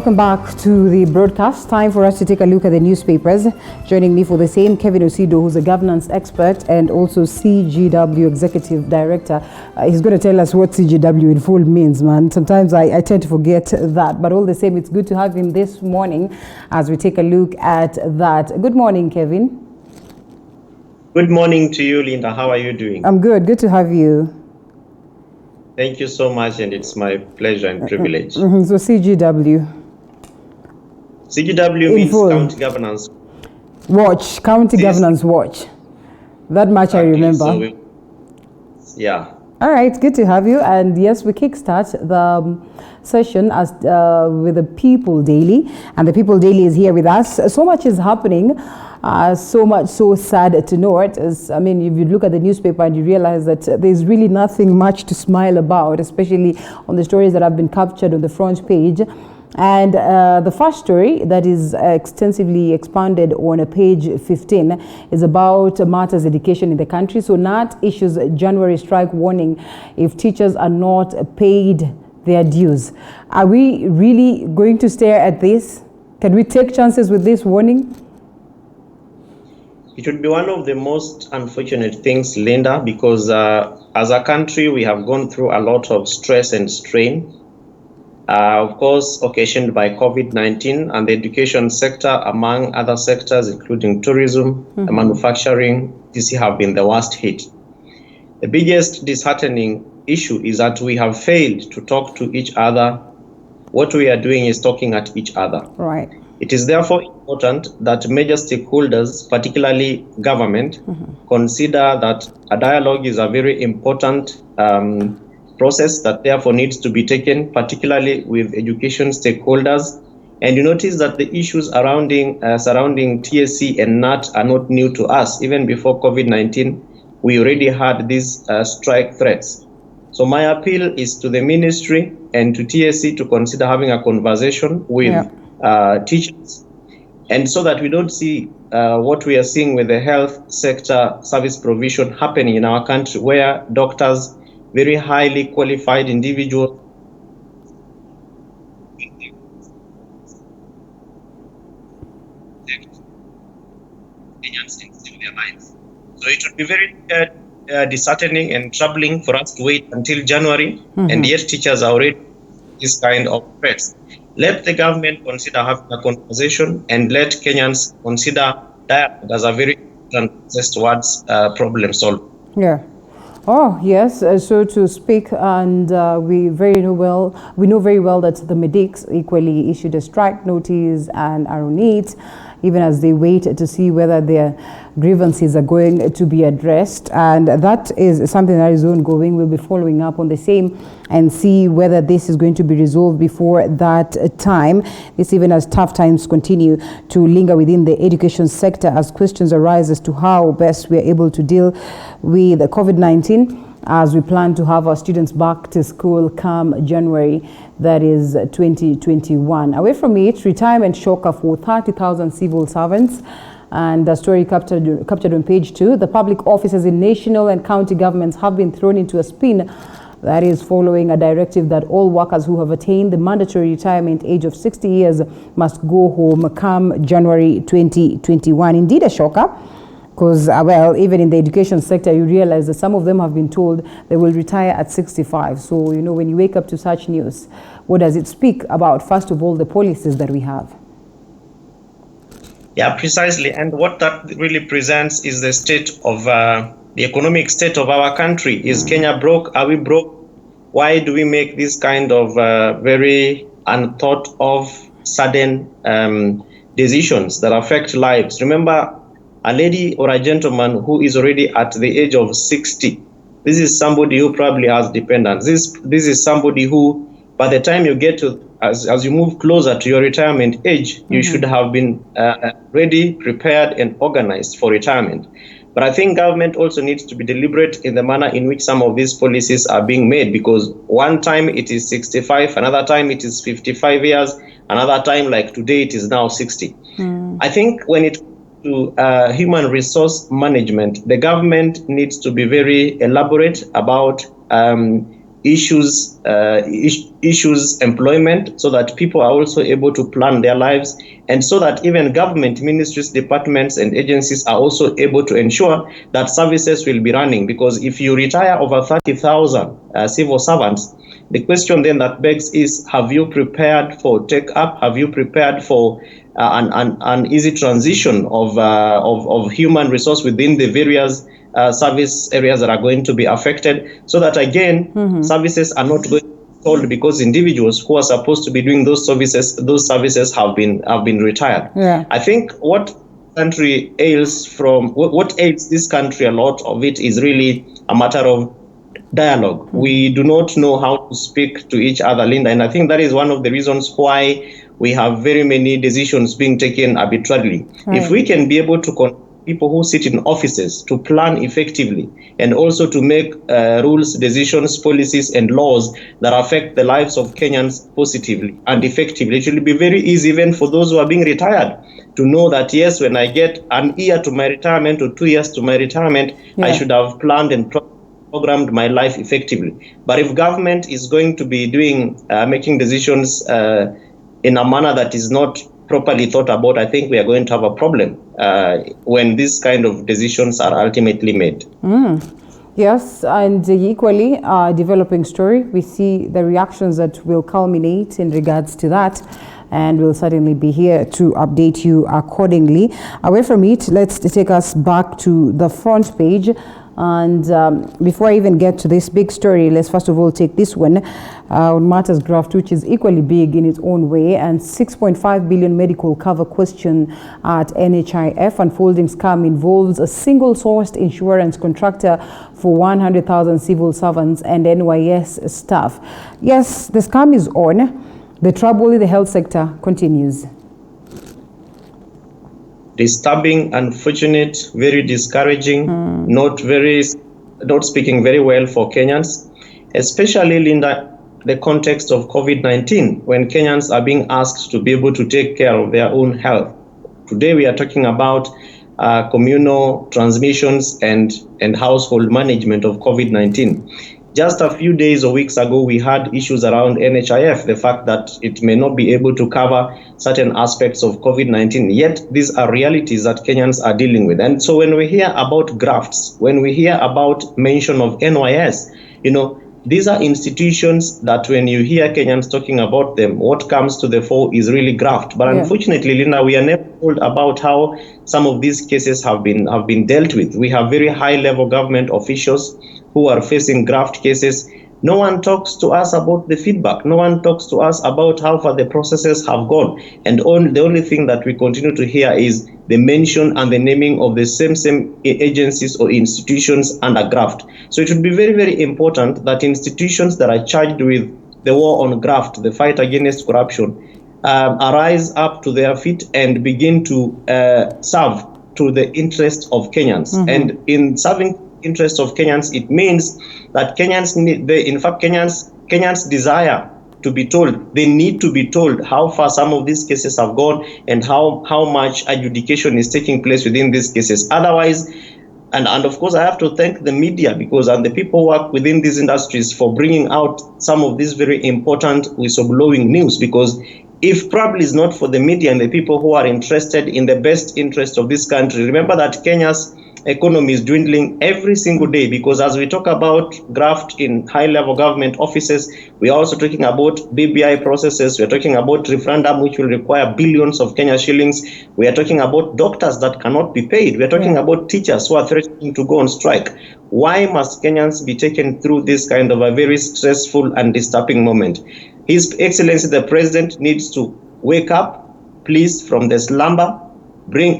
welcome back to the broadcast. Time for us to take a look at the newspapers. Joining me for the same, Kevin Osido, who's a governance expert and also CGW Executive Director. He's going to tell us what CGW in full means, man. Sometimes I tend to forget that, but all the same, it's good to have him this morning as we take a look at that. Good morning, Kevin. Good morning to you, Linda. How are you doing? I'm good. Good to have you. Thank you so much, and it's my pleasure and privilege. So CGW. CGW means County Governance Watch. County Governance Watch. That much I remember. Yeah. All right, good to have you. And yes, we kickstart the session as with the People Daily, and the People Daily is here with us. So much is happening. So much so sad to note. I mean, if you look at the newspaper and you realize that there's really nothing much to smile about, especially on the stories that have been captured on the front page. And the first story that is extensively expanded on page 15 is about matters education in the country. So NAT issues January strike warning if teachers are not paid their dues. Are we really going to stare at this? Can we take chances with this warning? It would be one of the most unfortunate things, Linda, because as a country, we have gone through a lot of stress and strain. Of course, occasioned by COVID-19 and the education sector, among other sectors, including tourism, manufacturing, these have been the worst hit. The biggest disheartening issue is that we have failed to talk to each other. What we are doing is talking at each other. Right. It is therefore important that major stakeholders, particularly government, consider that a dialogue is a very important process that therefore needs to be taken, particularly with education stakeholders. And you notice that the issues surrounding TSC and NAT are not new to us. Even before COVID-19, we already had these strike threats. So my appeal is to the ministry and to TSC to consider having a conversation with teachers, and so that we don't see what we are seeing with the health sector service provision happening in our country, where doctors, very highly qualified individuals, so it would be very disheartening and troubling for us to wait until January, and yet teachers are already this kind of threats. Let the government consider having a conversation, and let Kenyans consider dialogue as a very important process towards problem solving. Yeah. Oh yes, so to speak, and we know very well that the medics equally issued a strike notice and are on it, even as they wait to see whether their grievances are going to be addressed. And that is something that is ongoing. We'll be following up on the same and see whether this is going to be resolved before that time. This even as tough times continue to linger within the education sector, as questions arise as to how best we are able to deal with COVID-19 as we plan to have our students back to school come January, that is 2021. Away from it, retirement shocker for 30,000 civil servants. And the story captured on page 2. The public offices in national and county governments have been thrown into a spin. That is following a directive that all workers who have attained the mandatory retirement age of 60 years must go home come January 2021. Indeed a shocker, because, well, even in the education sector, you realize that some of them have been told they will retire at 65. So, you know, when you wake up to such news, what does it speak about? First of all, the policies that we have. Yeah, precisely. And what that really presents is the state of the economic state of our country. Is Kenya broke? Are we broke? Why do we make this kind of very unthought of sudden decisions that affect lives? Remember, a lady or a gentleman who is already at the age of 60. This is somebody who probably has dependents. This is somebody who, by the time you get to, as you move closer to your retirement age, you should have been ready, prepared, and organized for retirement. But I think government also needs to be deliberate in the manner in which some of these policies are being made, because one time it is 65, another time it is 55 years, another time like today it is now 60. I think when it to human resource management, the government needs to be very elaborate about issues issues employment so that people are also able to plan their lives, and so that even government ministries, departments, and agencies are also able to ensure that services will be running. Because if you retire over 30,000 civil servants, the question then that begs is, have you prepared for take up? Have you prepared for an easy transition of human resource within the various service areas that are going to be affected, so that again services are not going told because individuals who are supposed to be doing those services have been retired. Yeah. I think what country ails what ails this country, a lot of it is really a matter of dialogue. We do not know how to speak to each other, Linda, and I think that is one of the reasons why we have very many decisions being taken arbitrarily. Right. If we can be able to people who sit in offices to plan effectively and also to make rules, decisions, policies, and laws that affect the lives of Kenyans positively and effectively, it will be very easy even for those who are being retired to know that, yes, when I get an year to my retirement or 2 years to my retirement, I should have planned and programmed my life effectively. But if government is going to be making decisions in a manner that is not properly thought about, I think we are going to have a problem when these kind of decisions are ultimately made. Yes, and equally, developing story, we see the reactions that will culminate in regards to that, and we'll certainly be here to update you accordingly. Away from it, let's take us back to the front page. And before I even get to this big story, let's first of all take this one on Matters Graft, which is equally big in its own way, and 6.5 billion medical cover question at NHIF. Unfolding scam involves a single-sourced insurance contractor for 100,000 civil servants and NYS staff. Yes, the scam is on. The trouble in the health sector continues. Disturbing, unfortunate, very discouraging, not speaking very well for Kenyans, especially in the context of COVID-19, when Kenyans are being asked to be able to take care of their own health. Today we are talking about communal transmissions and household management of COVID-19. Just a few days or weeks ago, we had issues around NHIF, the fact that it may not be able to cover certain aspects of COVID-19. Yet these are realities that Kenyans are dealing with. And so when we hear about grafts, when we hear about mention of NYS, these are institutions that when you hear Kenyans talking about them, what comes to the fore is really graft. But unfortunately, Linda, we are never told about how some of these cases have been dealt with. We have very high-level government officials who are facing graft cases. No one talks to us about the feedback. No one talks to us about how far the processes have gone. And the only thing that we continue to hear is the mention and the naming of the same agencies or institutions under graft. So it would be very, very important that institutions that are charged with the war on graft, the fight against corruption, arise up to their feet and begin to serve to the interest of Kenyans. And in serving interest of Kenyans, it means that Kenyans desire to be told, they need to be told how far some of these cases have gone and how much adjudication is taking place within these cases. Otherwise, and of course, I have to thank the media and the people who work within these industries for bringing out some of these very important whistleblowing news, because if probably it's not for the media and the people who are interested in the best interest of this country, remember that Kenya's economy is dwindling every single day, because as we talk about graft in high-level government offices, we are also talking about BBI processes. We are talking about referendum, which will require billions of Kenya shillings. We are talking about doctors that cannot be paid. We are talking about teachers who are threatening to go on strike. Why must Kenyans be taken through this kind of a very stressful and disturbing moment? His Excellency the President needs to wake up, please, from the slumber,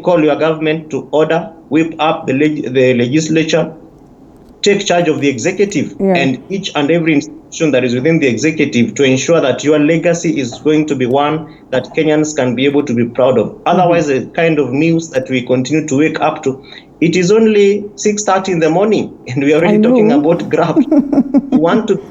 call your government to order, whip up the legislature, take charge of the executive and each and every institution that is within the executive to ensure that your legacy is going to be one that Kenyans can be able to be proud of. Otherwise, the kind of news that we continue to wake up to, it is only 6:30 in the morning and we are already talking about graft. We want to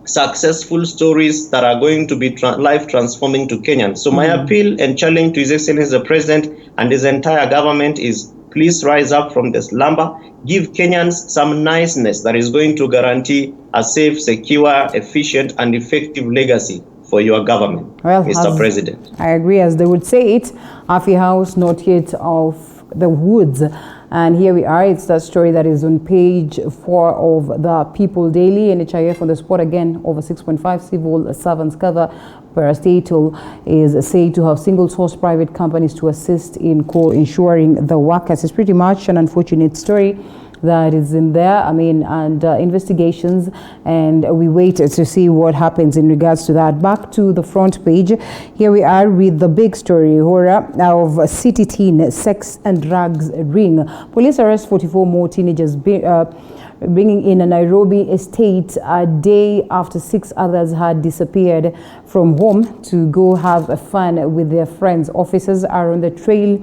successful stories that are going to be life transforming to Kenyans. So my appeal and challenge to His Excellency the President and his entire government is Please rise up from the slumber. Give Kenyans some niceness that is going to guarantee a safe, secure, efficient, and effective legacy for your government, Well, Mr. President. I agree, as they would say it, half a house, not yet of the woods. And here we are. It's that story that is on page 4 of the People Daily. NHIF on the spot again, over 6.5 civil servants cover. Parastatal is said to have single-source private companies to assist in co-insuring the workers. It's pretty much an unfortunate story that is in there, and investigations, and we wait to see what happens in regards to that. Back to the front page, here we are with the big story, horror of city teen sex and drugs ring. Police arrest 44 more teenagers, bringing in a Nairobi estate a day after 6 others had disappeared from home to go have fun with their friends. Officers are on the trail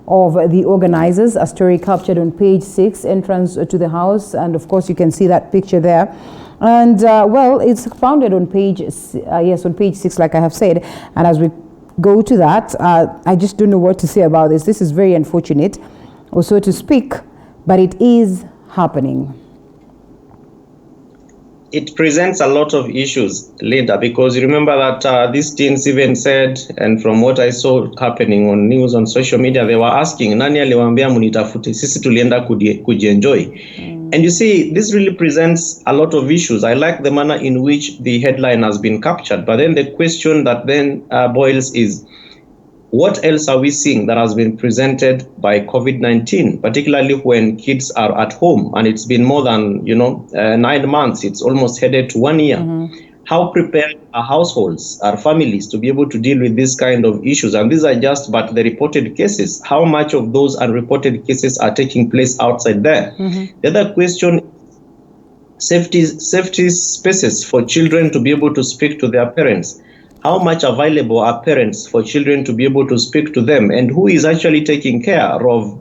of the organizers. A story captured on page 6, entrance to the house, and of course you can see that picture there. And well, it's founded on page on page 6, like I have said. And as we go to that, I just don't know what to say about this. This is very unfortunate, or so to speak, but it is happening. It presents a lot of issues, Linda, because you remember that these teens even said, and from what I saw happening on news, on social media, they were asking, nani aliwaambia munitafute, sisi tulienda kujienjoy. And you see, this really presents a lot of issues. I like the manner in which the headline has been captured, but then the question that then boils is, what else are we seeing that has been presented by COVID-19, particularly when kids are at home and it's been more than 9 months? It's almost headed to 1 year. How prepared are households, are families to be able to deal with this kind of issues? And these are just but the reported cases. How much of those unreported cases are taking place outside there? The other question, safety spaces for children to be able to speak to their parents. How much available are parents for children to be able to speak to them, and who is actually taking care of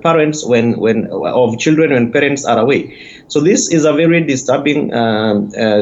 parents of children when parents are away? So this is a very disturbing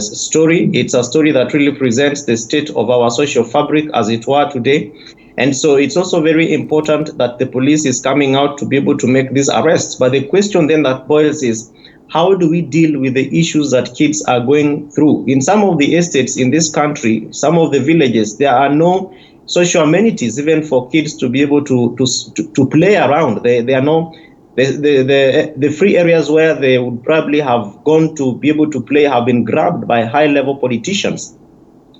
story. It's a story that really presents the state of our social fabric, as it were, today. And so it's also very important that the police is coming out to be able to make these arrests. But the question then that boils is, how do we deal with the issues that kids are going through? In some of the estates in this country, some of the villages, there are no social amenities even for kids to be able to play around. There are no the free areas where they would probably have gone to be able to play have been grabbed by high-level politicians.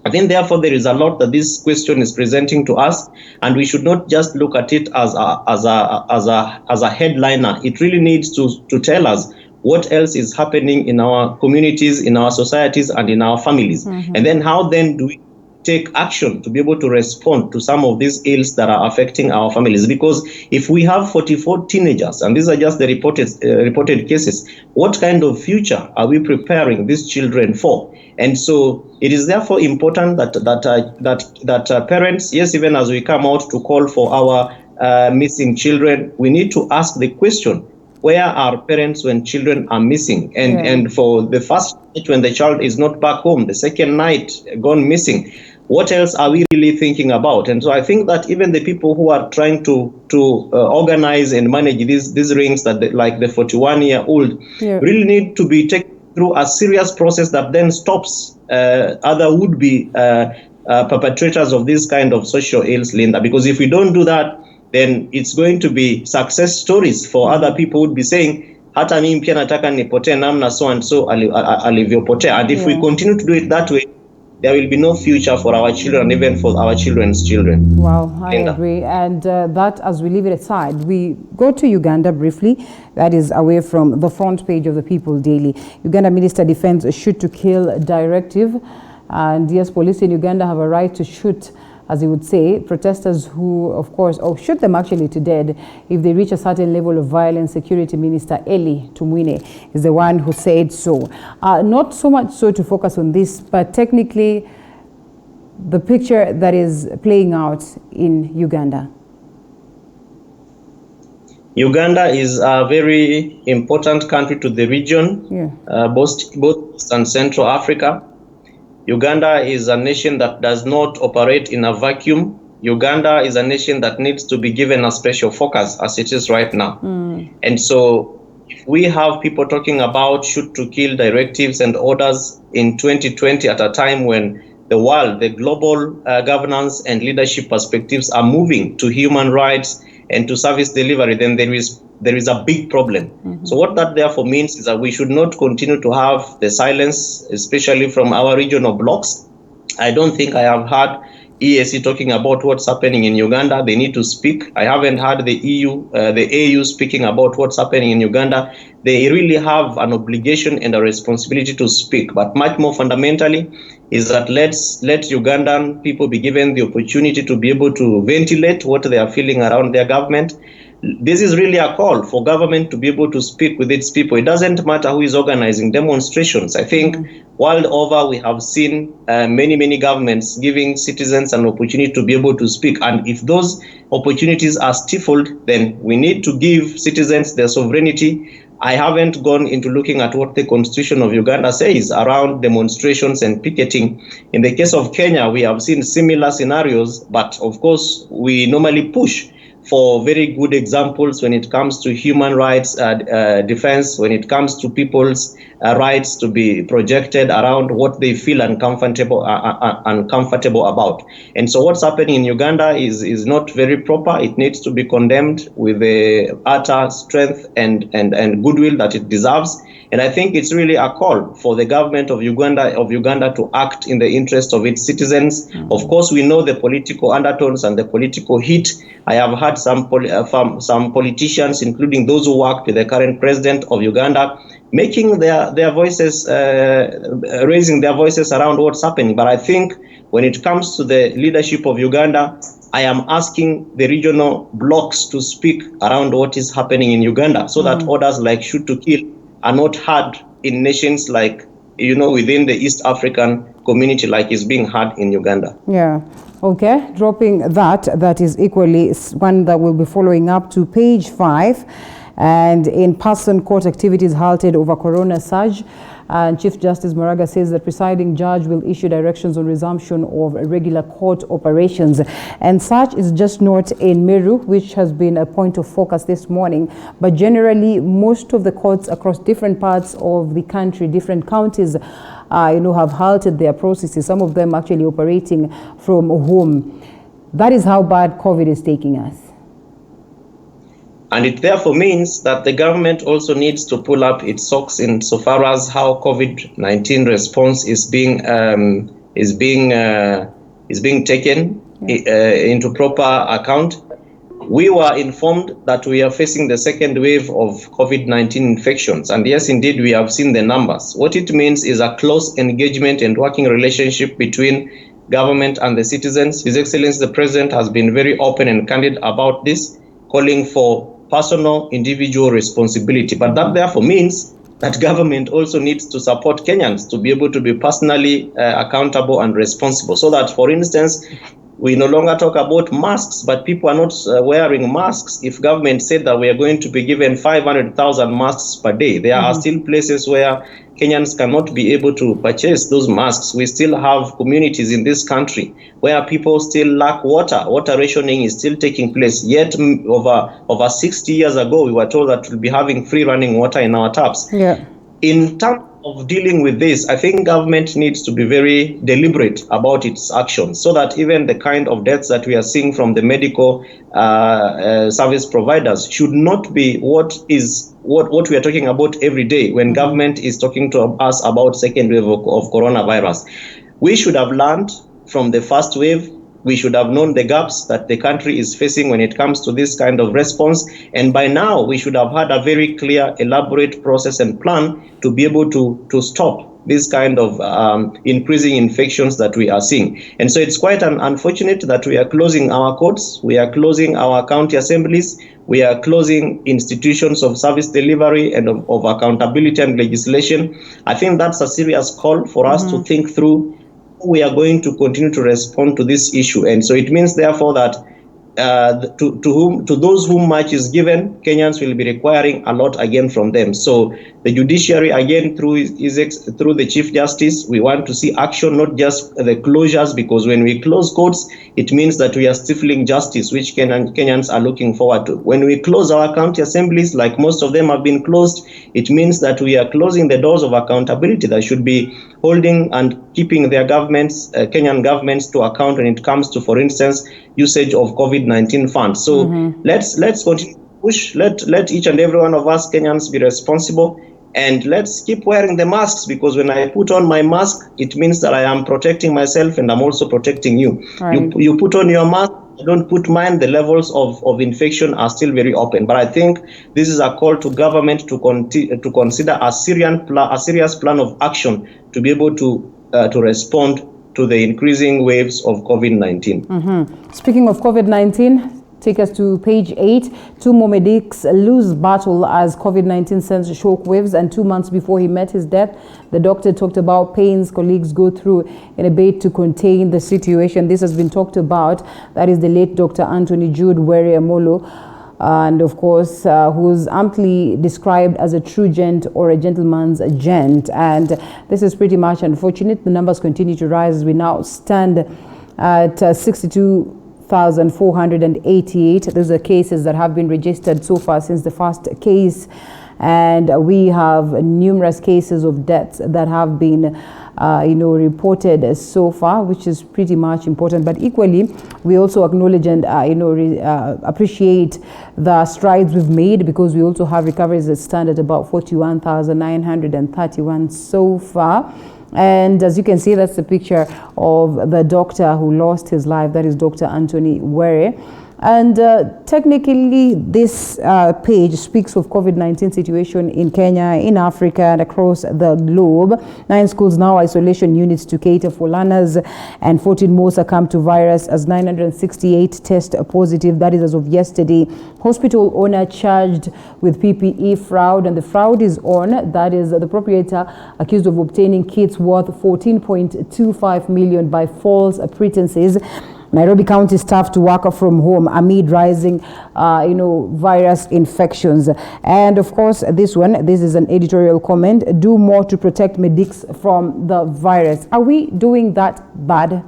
I think, therefore, there is a lot that this question is presenting to us, and we should not just look at it as a headliner. It really needs to tell us what else is happening in our communities, in our societies, and in our families. And then how then do we take action to be able to respond to some of these ills that are affecting our families? Because if we have 44 teenagers, and these are just the reported cases, what kind of future are we preparing these children for? And so it is therefore important that parents, yes, even as we come out to call for our missing children, we need to ask the question, where are parents when children are missing? And for the first night when the child is not back home, the second night gone missing, what else are we really thinking about? And so I think that even the people who are trying to organize and manage these rings, that like the 41-year-old, really need to be taken through a serious process that then stops other would-be perpetrators of this kind of social ills, Linda. Because if we don't do that, then it's going to be success stories for other people who would be saying, hata mimi pia nataka nipotee namna so and so alivyopotea. And if we continue to do it that way, there will be no future for our children and even for our children's children. Wow, I agree. And that, as we leave it aside, we go to Uganda briefly. That is away from the front page of the People Daily. Uganda Minister defends a shoot to kill directive. And yes, police in Uganda have a right to shoot, as he would say, protesters who, of course, or shoot them actually to death if they reach a certain level of violence. Security Minister Eli Tumwine is the one who said so. Not so much so to focus on this, but technically the picture that is playing out in Uganda. Uganda is a very important country to the region, both East and Central Africa. Uganda is a nation that does not operate in a vacuum. Uganda is a nation that needs to be given a special focus as it is right now. And so if we have people talking about shoot to kill directives and orders in 2020 at a time when the world, the global governance and leadership perspectives are moving to human rights and to service delivery, then there is a big problem. So what that therefore means is that we should not continue to have the silence, especially from our regional blocs. I don't think I have heard EAC talking about what's happening in Uganda. They need to speak. I haven't heard the the AU speaking about what's happening in Uganda. They really have an obligation and a responsibility to speak. But much more fundamentally is that let Ugandan people be given the opportunity to be able to ventilate what they are feeling around their government. This is really a call for government to be able to speak with its people. It doesn't matter who is organizing demonstrations. I think world over we have seen many governments giving citizens an opportunity to be able to speak. And if those opportunities are stifled, then we need to give citizens their sovereignty. I haven't gone into looking at what the Constitution of Uganda says around demonstrations and picketing. In the case of Kenya, we have seen similar scenarios, but of course, we normally push for very good examples when it comes to human rights defense, when it comes to people's rights to be projected around what they feel uncomfortable about. And so what's happening in Uganda is not very proper. It needs to be condemned with the utter strength and goodwill that it deserves. And I think it's really a call for the government of Uganda to act in the interest of its citizens. Of course, we know the political undertones and the political heat. I have heard some politicians, including those who work with the current president of Uganda, making their voices, raising their voices around what's happening. But I think when it comes to the leadership of Uganda, I am asking the regional blocs to speak around what is happening in Uganda so that orders like shoot to kill are not heard in nations like, within the East African community like is being heard in Uganda. Yeah. Okay. Dropping that is equally one that we'll be following up to page 5. And in-person court activities halted over corona surge. And Chief Justice Moraga says the presiding judge will issue directions on resumption of regular court operations. And such is just not in Meru, which has been a point of focus this morning. But generally, most of the courts across different parts of the country, different counties, have halted their processes, some of them actually operating from home. That is how bad COVID is taking us. And it therefore means that the government also needs to pull up its socks insofar as how COVID-19 response is being taken into proper account. We were informed that we are facing the second wave of COVID-19 infections. And yes, indeed, we have seen the numbers. What it means is a close engagement and working relationship between government and the citizens. His Excellency, the President, has been very open and candid about this, calling for personal, individual responsibility. But that therefore means that government also needs to support Kenyans to be able to be personally accountable and responsible. So that, for instance, we no longer talk about masks, but people are not wearing masks. If government said that we are going to be given 500,000 masks per day, there are still places where Kenyans cannot be able to purchase those masks. We still have communities in this country where people still lack water. Water rationing is still taking place. Yet over 60 years ago, we were told that we'll be having free running water in our taps. Yeah. In terms of dealing with this, I think government needs to be very deliberate about its actions so that even the kind of deaths that we are seeing from the medical service providers should not be what we are talking about every day when government is talking to us about second wave of coronavirus. We should have learned from the first wave. We should have known the gaps that the country is facing when it comes to this kind of response. And by now, we should have had a very clear, elaborate process and plan to be able to stop this kind of increasing infections that we are seeing. And so it's quite unfortunate that we are closing our courts, we are closing our county assemblies, we are closing institutions of service delivery and of accountability and legislation. I think that's a serious call for us to think through how we are going to continue to respond to this issue. And so it means, therefore, that to those whom much is given, Kenyans will be requiring a lot again from them. So the judiciary, again, through the Chief Justice, we want to see action, not just the closures, because when we close courts, it means that we are stifling justice, which Kenyans are looking forward to. When we close our county assemblies, like most of them have been closed, it means that we are closing the doors of accountability that should be holding and keeping their governments, Kenyan governments, to account when it comes to, for instance, usage of COVID-19 funds. So let's continue to push. Let each and every one of us Kenyans be responsible, and let's keep wearing the masks, because when I put on my mask, it means that I am protecting myself and I'm also protecting you. Right. You put on your mask, I don't put mine, the levels of infection are still very open. But I think this is a call to government to consider a serious plan of action to be able to respond to the increasing waves of COVID-19. Speaking of COVID-19, take us to page 8. 2 more medics lose battle as COVID-19 sends shockwaves, and 2 months before he met his death, the doctor talked about pains colleagues go through in a bid to contain the situation. This has been talked about. That is the late Dr. Anthony Jude Were Amolo, and of course, who's amply described as a true gent or a gentleman's gent. And this is pretty much unfortunate. The numbers continue to rise as we now stand at 62,488. Those are cases that have been registered so far since the first case. And we have numerous cases of deaths that have been reported so far, which is pretty much important. But equally, we also acknowledge and appreciate the strides we've made, because we also have recoveries that stand at about 41,931 so far. And as you can see, that's the picture of the doctor who lost his life. That is Dr. Anthony Were. And technically, this page speaks of COVID-19 situation in Kenya, in Africa, and across the globe. 9 schools now isolation units to cater for learners, and 14 more succumb to virus as 968 test positive. That is as of yesterday. Hospital owner charged with PPE fraud, and the fraud is on. That is the proprietor accused of obtaining kits worth 14.25 million by false pretenses. Nairobi County staff to work from home amid rising, virus infections. And of course, this is an editorial comment. Do more to protect medics from the virus. Are we doing that bad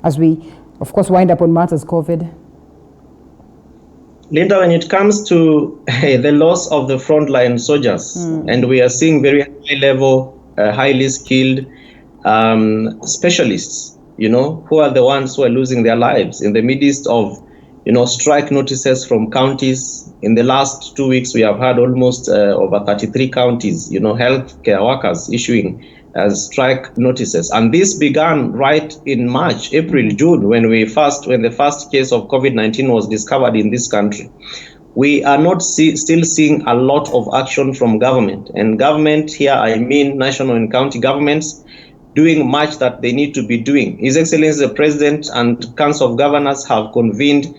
as we, of course, wind up on matters COVID? Linda, when it comes to the loss of the frontline soldiers, and we are seeing very high level, highly skilled specialists, who are the ones who are losing their lives in the midst of, strike notices from counties. In the last 2 weeks, we have had almost over 33 counties, healthcare workers issuing strike notices. And this began right in March, April, June, when the first case of COVID-19 was discovered in this country. We are not still seeing a lot of action from government. And government here, I mean national and county governments, doing much that they need to be doing. His Excellency the President and Council of Governors have convened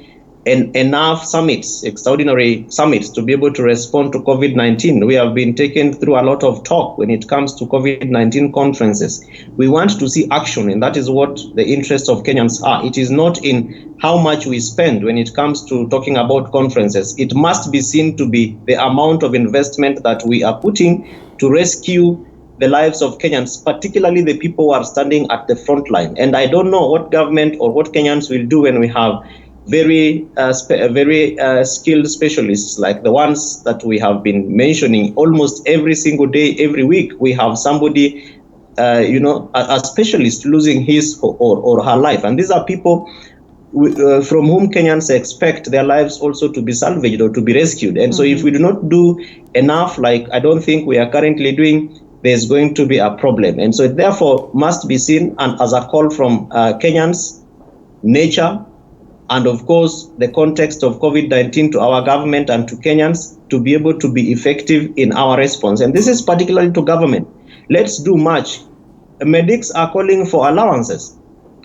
enough summits, extraordinary summits, to be able to respond to COVID-19. We have been taken through a lot of talk when it comes to COVID-19 conferences. We want to see action, and that is what the interests of Kenyans are. It is not in how much we spend when it comes to talking about conferences. It must be seen to be the amount of investment that we are putting to rescue the lives of Kenyans, particularly the people who are standing at the front line. And I don't know what government or what Kenyans will do when we have very skilled specialists like the ones that we have been mentioning almost every single day, every week. We have somebody, a specialist losing his or her life. And these are people from whom Kenyans expect their lives also to be salvaged or to be rescued. And so if we do not do enough, like I don't think we are currently doing, there's going to be a problem. And so it therefore must be seen and as a call from Kenyans, nature, and of course the context of COVID-19 to our government and to Kenyans to be able to be effective in our response. And this is particularly to government. Let's do much. Medics are calling for allowances.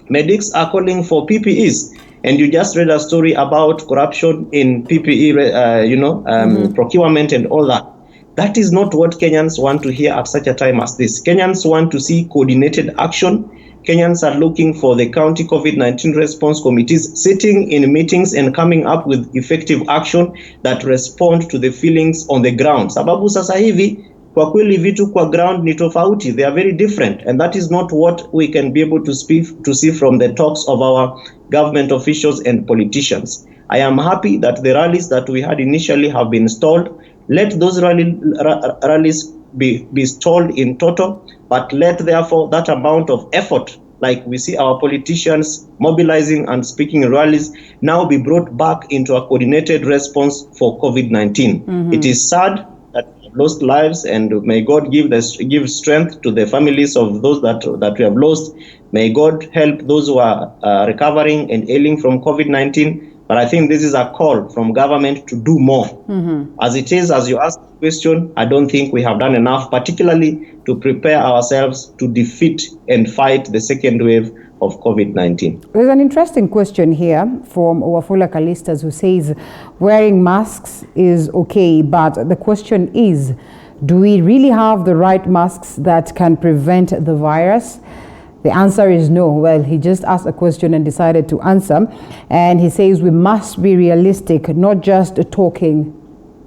Medics are calling for PPEs. And you just read a story about corruption in PPE, procurement and all that. That is not what Kenyans want to hear at such a time as this. Kenyans want to see coordinated action. Kenyans are looking for the county COVID-19 response committees sitting in meetings and coming up with effective action that respond to the feelings on the ground. Sababu sasa hivi kwa kweli vitu kwa ground ni tofauti. They are very different, and that is not what we can be able to see from the talks of our government officials and politicians. I am happy that the rallies that we had initially have been stalled. Let those rallies be stalled in total, but let therefore that amount of effort, like we see our politicians mobilizing and speaking in rallies, now be brought back into a coordinated response for COVID-19. Mm-hmm. It is sad that we have lost lives, and may God give strength to the families of those that we have lost. May God help those who are recovering and ailing from COVID-19. But I think this is a call from government to do more. Mm-hmm. As it is, as you asked the question, I don't think we have done enough, particularly to prepare ourselves to defeat and fight the second wave of COVID-19. There's an interesting question here from Wafula Kalistas, who says wearing masks is okay, but the question is, do we really have the right masks that can prevent the virus? The answer is no. Well, he just asked a question and decided to answer. And he says we must be realistic, not just talking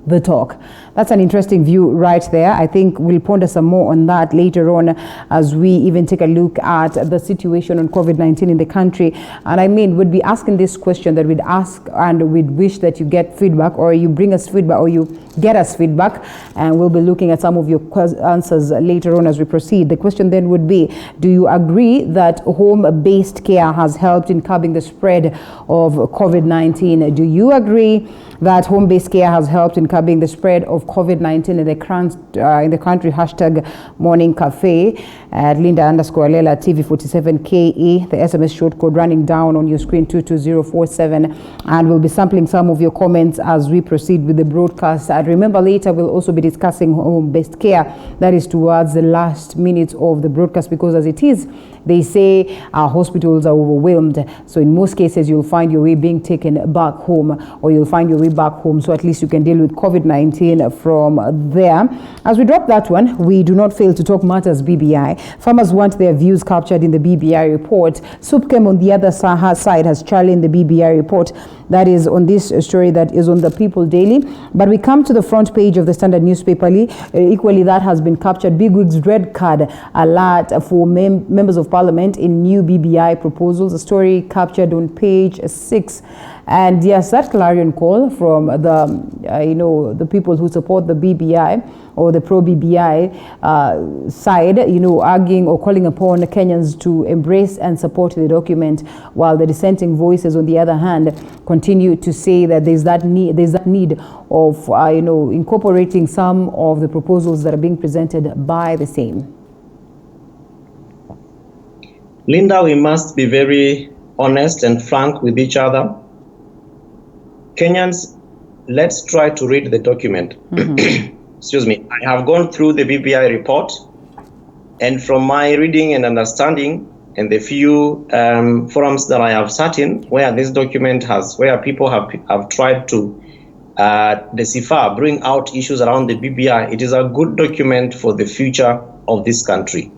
the talk. That's an interesting view right there. I think we'll ponder some more on that later on as we even take a look at the situation on COVID-19 in the country. And I mean, we'd be asking this question that we'd ask, and we'd wish that you get feedback, or you bring us feedback, or you get us feedback, and we'll be looking at some of your answers later on as we proceed. The question then would be, do you agree that home-based care has helped in curbing the spread of COVID-19? Do you agree that home-based care has helped in curbing the spread of COVID-19 in the country? Hashtag Morning Cafe at Linda_Lela TV47KE, the SMS short code running down on your screen 22047, and we'll be sampling some of your comments as we proceed with the broadcast. And remember, later we'll also be discussing home-based care. That is towards the last minutes of the broadcast, because as it is, they say our hospitals are overwhelmed. So in most cases, you'll find your way being taken back home, or you'll find your way back home. So at least you can deal with COVID-19 from there. As we drop that one, we do not fail to talk matters BBI. Farmers want their views captured in the BBI report. SUPKEM on the other side has challenged the BBI report. That is on this story that is on the People Daily. But we come to the front page of the Standard newspaper. Equally, that has been captured. Bigwig's red card alert for members of Parliament in new BBI proposals. A story captured on page 6. And yes, that clarion call from the the people who support the BBI or the pro-BBI side, arguing or calling upon Kenyans to embrace and support the document, while the dissenting voices, on the other hand, continue to say that there's that need of incorporating some of the proposals that are being presented by the same. Linda, we must be very honest and frank with each other. Kenyans, let's try to read the document. Mm-hmm. Excuse me. I have gone through the BBI report, and from my reading and understanding, and the few forums that I have sat in, where this document where people have tried to decipher, bring out issues around the BBI, it is a good document for the future of this country.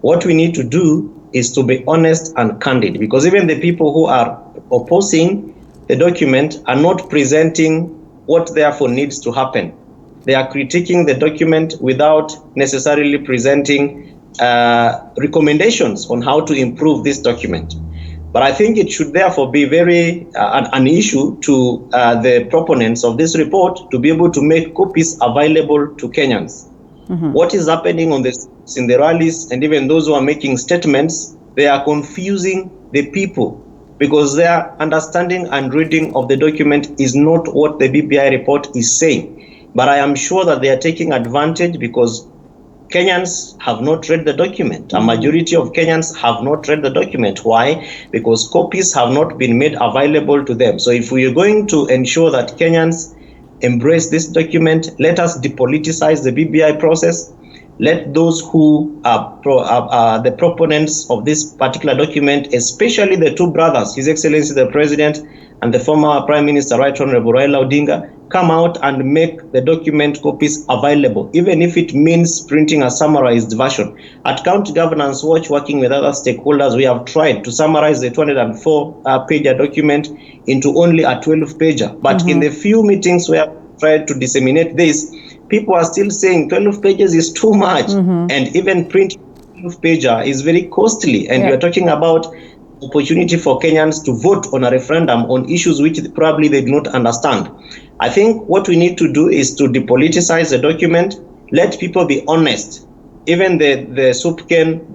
What we need to do is to be honest and candid, because even the people who are opposing the document are not presenting what therefore needs to happen. They are critiquing the document without necessarily presenting recommendations on how to improve this document. But I think it should therefore be very an issue to the proponents of this report to be able to make copies available to Kenyans. Mm-hmm. What is happening in the rallies, and even those who are making statements, they are confusing the people, because their understanding and reading of the document is not what the BBI report is saying. But I am sure that they are taking advantage, because Kenyans have not read the document. A majority of Kenyans have not read the document. Why? Because copies have not been made available to them. So if we are going to ensure that Kenyans embrace this document, let us depoliticize the BBI process. let those who are the proponents of this particular document, especially the two brothers, His Excellency the President and the former Prime Minister, Right Honorable Raila Odinga, come out and make the document copies available, even if it means printing a summarized version. At County Governance Watch, working with other stakeholders, we have tried to summarize the 204-pager document into only a 12-pager. But in the few meetings where we tried to disseminate this, people are still saying 12 pages is too much, and even printing 12-pager is very costly. And you're talking about opportunity for Kenyans to vote on a referendum on issues which probably they do not understand. I think what we need to do is to depoliticize the document, let people be honest. Even the SUPKEM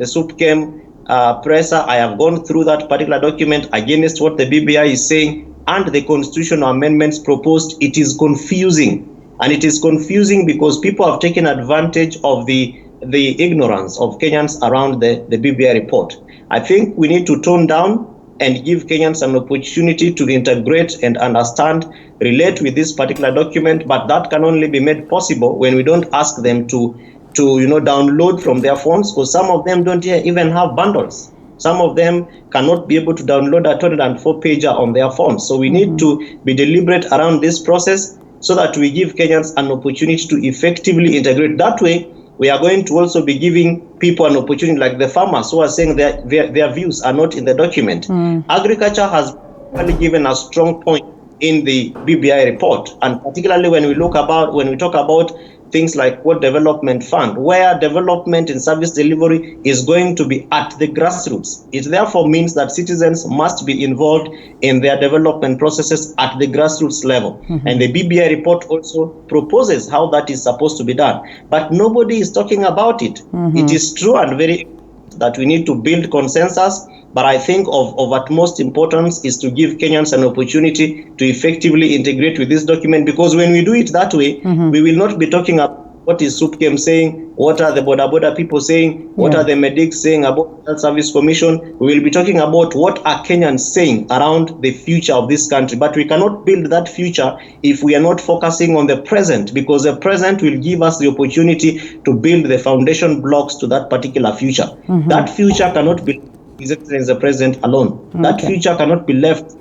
presser, I have gone through that particular document against what the BBI is saying and the constitutional amendments proposed. It is confusing. And it is confusing because people have taken advantage of the ignorance of Kenyans around the BBI report. I think we need to tone down and give Kenyans an opportunity to integrate and understand, relate with this particular document, but that can only be made possible when we don't ask them to download from their phones, because some of them don't even have bundles. Some of them cannot be able to download a 204-pager on their phones. So we need to be deliberate around this process so that we give Kenyans an opportunity to effectively integrate. That way, we are going to also be giving people an opportunity, like the farmers who are saying their views are not in the document. Agriculture has really given a strong point in the BBI report, and particularly when we talk about things like World Development Fund, where development and service delivery is going to be at the grassroots. It therefore means that citizens must be involved in their development processes at the grassroots level. And the BBI report also proposes how that is supposed to be done. But nobody is talking about it. It is true and very that we need to build consensus, but I think of utmost importance is to give Kenyans an opportunity to effectively integrate with this document, because when we do it that way, we will not be talking about what is SUPKEM saying, what are the border people saying, what are the medics saying about the Health Service Commission. We will be talking about what are Kenyans saying around the future of this country. But we cannot build that future if we are not focusing on the present, because the present will give us the opportunity to build the foundation blocks to that particular future. That future cannot be His Excellency the President alone. That future cannot be left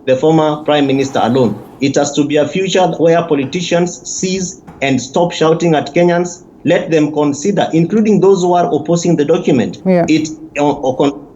the former Prime Minister alone. It has to be a future where politicians cease and stop shouting at Kenyans. Let them consider, including those who are opposing the document, it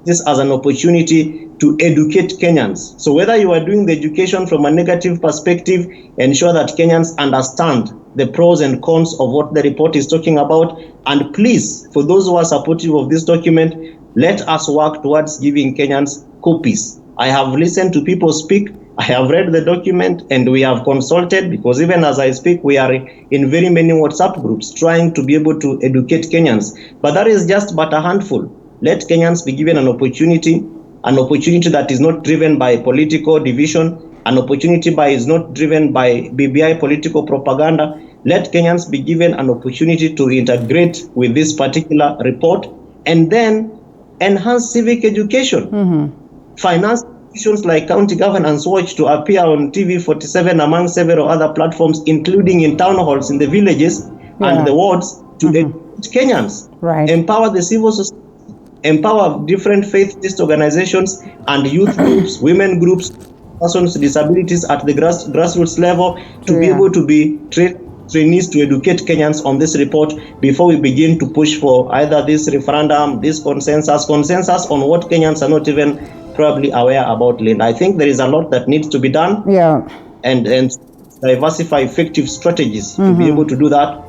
this as an opportunity to educate Kenyans. So whether you are doing the education from a negative perspective, ensure that Kenyans understand the pros and cons of what the report is talking about. And please, for those who are supportive of this document, let us work towards giving Kenyans copies. I have listened to people speak. I have read the document and we have consulted, because even as I speak, we are in very many WhatsApp groups trying to be able to educate Kenyans. But that is just but a handful. Let Kenyans be given an opportunity that is not driven by political division, an opportunity is not driven by BBI political propaganda. Let Kenyans be given an opportunity to integrate with this particular report, and then enhance civic education. Finance institutions like County Governance Watch to appear on TV 47 among several other platforms, including in town halls in the villages and the wards, to educate Kenyans. Empower the civil society, empower different faith-based organizations and youth groups, women groups, persons with disabilities at the grassroots level, to be able to be trainees to educate Kenyans on this report before we begin to push for either this referendum, this consensus on what Kenyans are not even probably aware about land. I think there is a lot that needs to be done, and diversify effective strategies to be able to do that.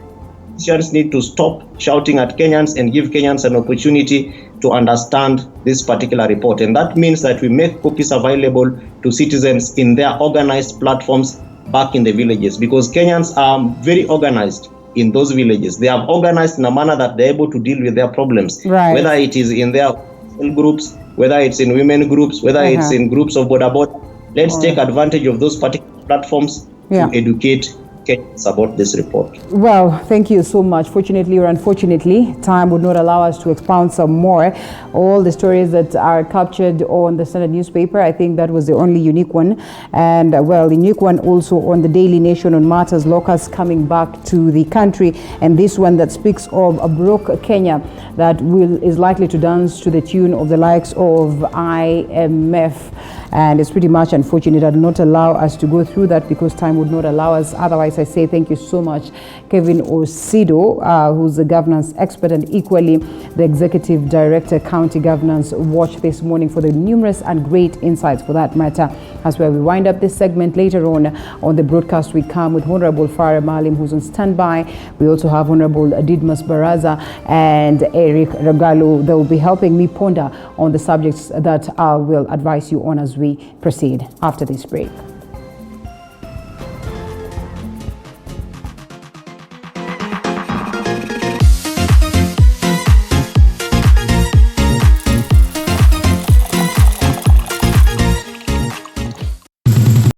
Politicians need to stop shouting at Kenyans and give Kenyans an opportunity to understand this particular report. And that means that we make copies available to citizens in their organized platforms back in the villages, because Kenyans are very organized in those villages. They are organized in a manner that they're able to deal with their problems, whether it is in their groups, whether it's in women groups, whether it's in groups of border. Let's take advantage of those particular platforms to educate Kenyans about this report. Well, thank you so much. Fortunately or unfortunately, time would not allow us to expound some more. All the stories that are captured on the Standard newspaper, I think that was the only unique one. And well, the unique one also on the Daily Nation on matters locusts coming back to the country. And this one that speaks of a broke Kenya that is likely to dance to the tune of the likes of IMF. And it's pretty much unfortunate. I do not allow us to go through that because time would not allow us. Otherwise, I say thank you so much, Kevin Osido, who's a governance expert and equally the executive director, County Governance Watch, this morning for the numerous and great insights for that matter. As where we wind up this segment later on the broadcast, we come with Honorable Farah Malim, who's on standby. We also have Honorable Didmas Baraza and Eric Regalo. They will be helping me ponder on the subjects that I will advise you on as we proceed after this break.